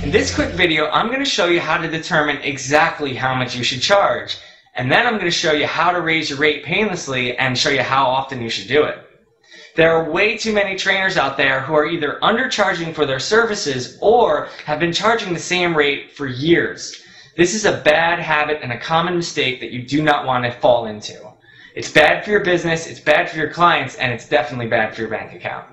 In this quick video, I'm going to show you how to determine exactly how much you should charge. And then I'm going to show you how to raise your rate painlessly and show you how often you should do it. There are way too many trainers out there who are either undercharging for their services or have been charging the same rate for years. This is a bad habit and a common mistake that you do not want to fall into. It's bad for your business, it's bad for your clients, and it's definitely bad for your bank account.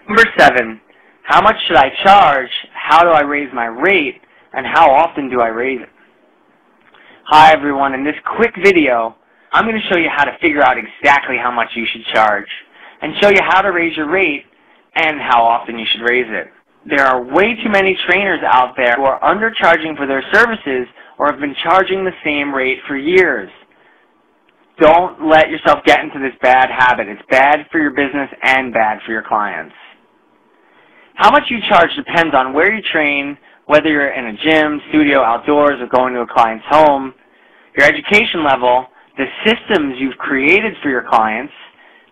Number 7, how much should I charge, how do I raise my rate, and how often do I raise it? Hi everyone, in this quick video, I'm going to show you how to figure out exactly how much you should charge, and show you how to raise your rate, and how often you should raise it. There are way too many trainers out there who are undercharging for their services or have been charging the same rate for years. Don't let yourself get into this bad habit. It's bad for your business and bad for your clients. How much you charge depends on where you train, whether you're in a gym, studio, outdoors, or going to a client's home, your education level, the systems you've created for your clients,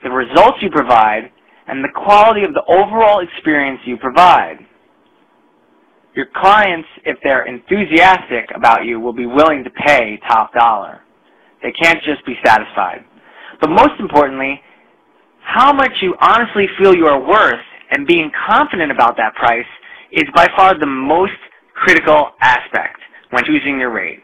the results you provide, and the quality of the overall experience you provide. Your clients, if they're enthusiastic about you, will be willing to pay top dollar. They can't just be satisfied. But most importantly, how much you honestly feel you are worth and being confident about that price is by far the most critical aspect when choosing your rate.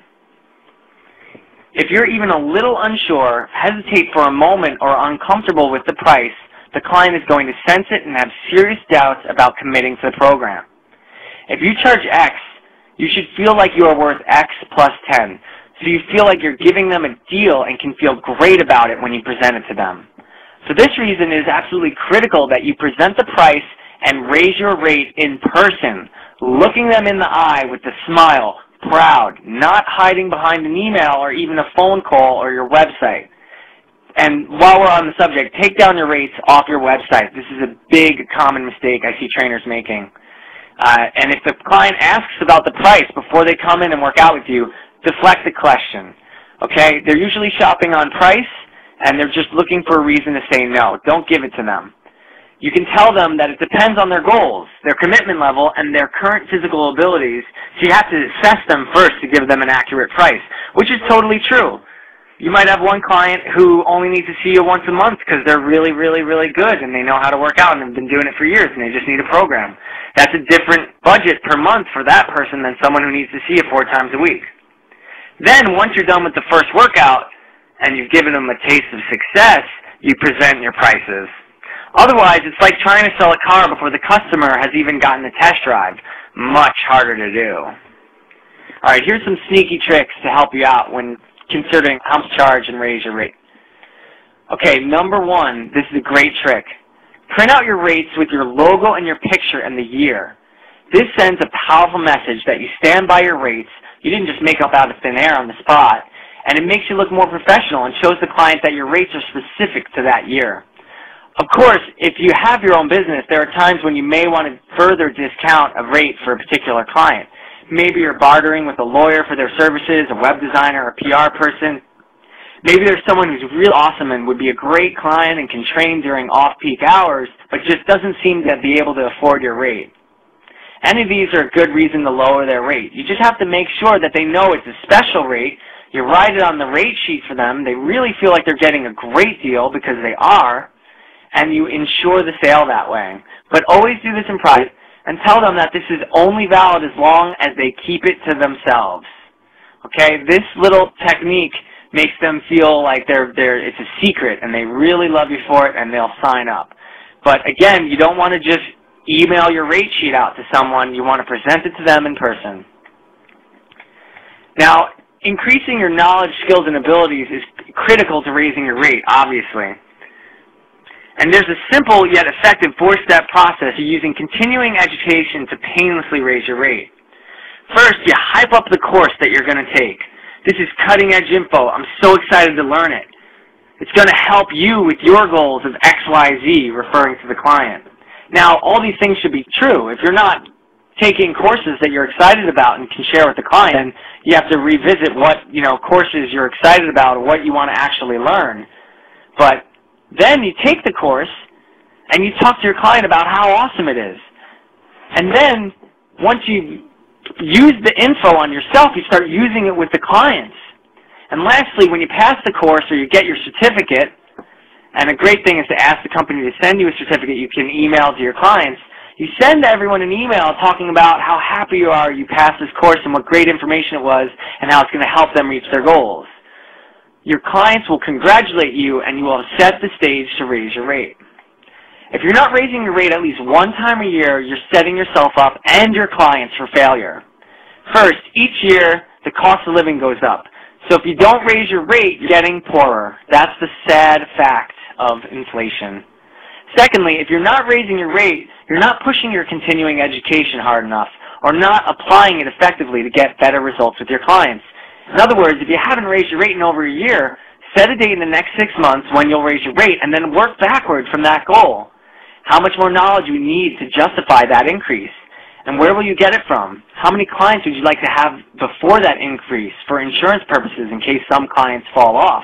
If you're even a little unsure, hesitate for a moment, or uncomfortable with the price, the client is going to sense it and have serious doubts about committing to the program. If you charge X, you should feel like you are worth X plus 10, so you feel like you're giving them a deal and can feel great about it when you present it to them. For this reason, it is absolutely critical that you present the price and raise your rate in person, looking them in the eye with a smile, proud, not hiding behind an email or even a phone call or your website. And while we're on the subject, take down your rates off your website. This is a big common mistake I see trainers making. And if the client asks about the price before they come in and work out with you, deflect the question. Okay? They're usually shopping on price, and they're just looking for a reason to say no. Don't give it to them. You can tell them that it depends on their goals, their commitment level, and their current physical abilities, so you have to assess them first to give them an accurate price, which is totally true. You might have one client who only needs to see you once a month because they're really, really, really good and they know how to work out and have been doing it for years and they just need a program. That's a different budget per month for that person than someone who needs to see you 4 times a week. Then, once you're done with the first workout and you've given them a taste of success, you present your prices. Otherwise, it's like trying to sell a car before the customer has even gotten a test drive. Much harder to do. All right, here's some sneaky tricks to help you out when considering how to charge and raise your rate. Okay, number 1, this is a great trick. Print out your rates with your logo and your picture and the year. This sends a powerful message that you stand by your rates. You didn't just make up out of thin air on the spot, and it makes you look more professional and shows the client that your rates are specific to that year. Of course, if you have your own business, there are times when you may want to further discount a rate for a particular client. Maybe you're bartering with a lawyer for their services, a web designer, a PR person. Maybe there's someone who's really awesome and would be a great client and can train during off-peak hours, but just doesn't seem to be able to afford your rate. Any of these are a good reason to lower their rate. You just have to make sure that they know it's a special rate. You write it on the rate sheet for them. They really feel like they're getting a great deal because they are, and you ensure the sale that way. But always do this in private and tell them that this is only valid as long as they keep it to themselves. Okay? This little technique makes them feel like it's a secret and they really love you for it and they'll sign up. But again, you don't want to just email your rate sheet out to someone. You want to present it to them in person. Now, increasing your knowledge, skills, and abilities is critical to raising your rate, obviously. And there's a simple yet effective 4-step process of using continuing education to painlessly raise your rate. First, you hype up the course that you're going to take. This is cutting-edge info. I'm so excited to learn it. It's going to help you with your goals of XYZ, referring to the client. Now, all these things should be true. If you're not taking courses that you're excited about and can share with the client, then you have to revisit what courses you're excited about or what you want to actually learn. But then you take the course and you talk to your client about how awesome it is. And then, once you use the info on yourself, you start using it with the clients. And lastly, when you pass the course or you get your certificate, and a great thing is to ask the company to send you a certificate you can email to your clients, you send everyone an email talking about how happy you are you passed this course and what great information it was and how it's going to help them reach their goals. Your clients will congratulate you and you will have set the stage to raise your rate. If you're not raising your rate at least one time a year, you're setting yourself up and your clients for failure. First, each year the cost of living goes up. So if you don't raise your rate, you're getting poorer. That's the sad fact of inflation. Secondly, if you're not raising your rate, you're not pushing your continuing education hard enough or not applying it effectively to get better results with your clients. In other words, if you haven't raised your rate in over a year, set a date in the next 6 months when you'll raise your rate and then work backward from that goal. How much more knowledge do you need to justify that increase? And where will you get it from? How many clients would you like to have before that increase for insurance purposes in case some clients fall off?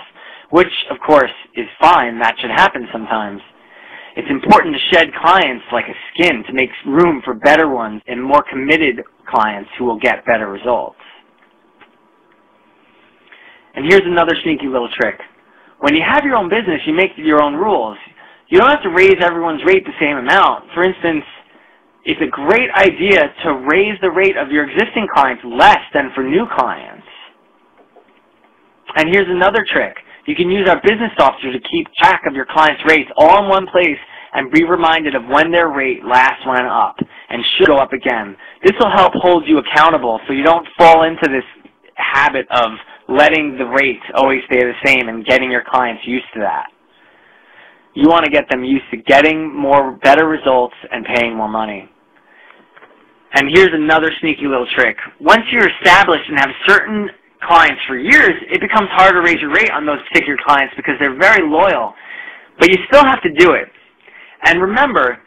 Which, of course, is fine. That should happen sometimes. It's important to shed clients like a skin to make room for better ones and more committed clients who will get better results. And here's another sneaky little trick. When you have your own business, you make your own rules. You don't have to raise everyone's rate the same amount. For instance, it's a great idea to raise the rate of your existing clients less than for new clients. And here's another trick. You can use our business software to keep track of your clients' rates all in one place and be reminded of when their rate last went up and should go up again. This will help hold you accountable so you don't fall into this habit of letting the rates always stay the same and getting your clients used to that. You want to get them used to getting better results and paying more money. And here's another sneaky little trick. Once you're established and have certain clients for years, it becomes hard to raise your rate on those particular clients because they're very loyal. But you still have to do it. And remember,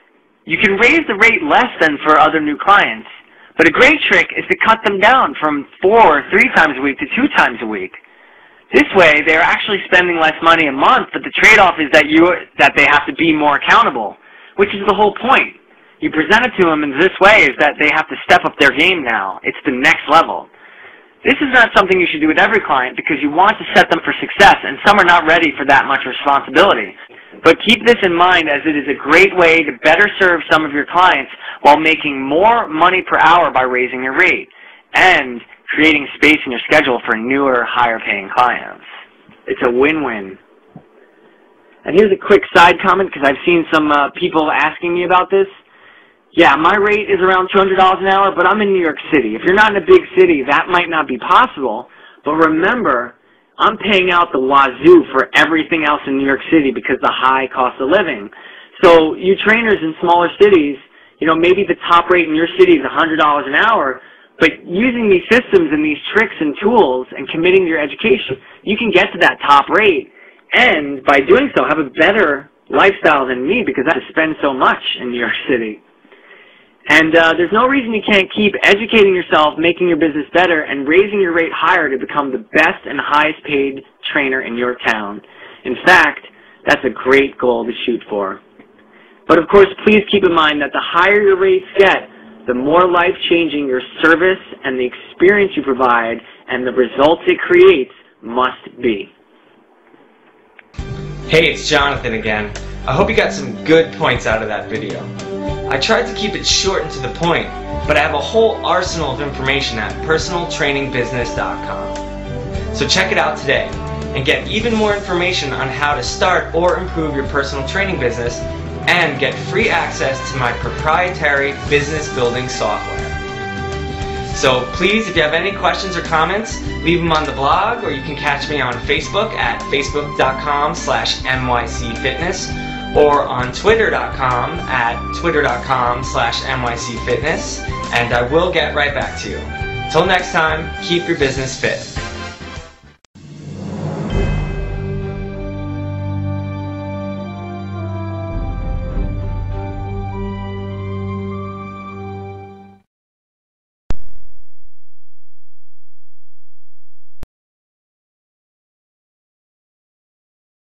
you can raise the rate less than for other new clients. But a great trick is to cut them down from 4 or 3 times a week to 2 times a week. This way, they're actually spending less money a month, but the trade-off is that they have to be more accountable, which is the whole point. You present it to them in this way is that they have to step up their game now. It's the next level. This is not something you should do with every client because you want to set them for success, and some are not ready for that much responsibility. But keep this in mind as it is a great way to better serve some of your clients while making more money per hour by raising your rate and creating space in your schedule for newer, higher-paying clients. It's a win-win. And here's a quick side comment because I've seen some people asking me about this. Yeah, my rate is around $200 an hour, but I'm in New York City. If you're not in a big city, that might not be possible. But remember, I'm paying out the wazoo for everything else in New York City because of the high cost of living. So you trainers in smaller cities, you know, maybe the top rate in your city is $100 an hour, but using these systems and these tricks and tools and committing to your education, you can get to that top rate. And by doing so, have a better lifestyle than me because I have to spend so much in New York City. And there's no reason you can't keep educating yourself, making your business better, and raising your rate higher to become the best and highest paid trainer in your town. In fact, that's a great goal to shoot for. But of course, please keep in mind that the higher your rates get, the more life-changing your service and the experience you provide and the results it creates must be. Hey, it's Jonathan again. I hope you got some good points out of that video. I tried to keep it short and to the point, but I have a whole arsenal of information at personaltrainingbusiness.com. So check it out today and get even more information on how to start or improve your personal training business and get free access to my proprietary business building software. So please, if you have any questions or comments, leave them on the blog, or you can catch me on Facebook at facebook.com/nycfitness or on twitter.com at twitter.com/nycfitness, and I will get right back to you. Till next time, keep your business fit.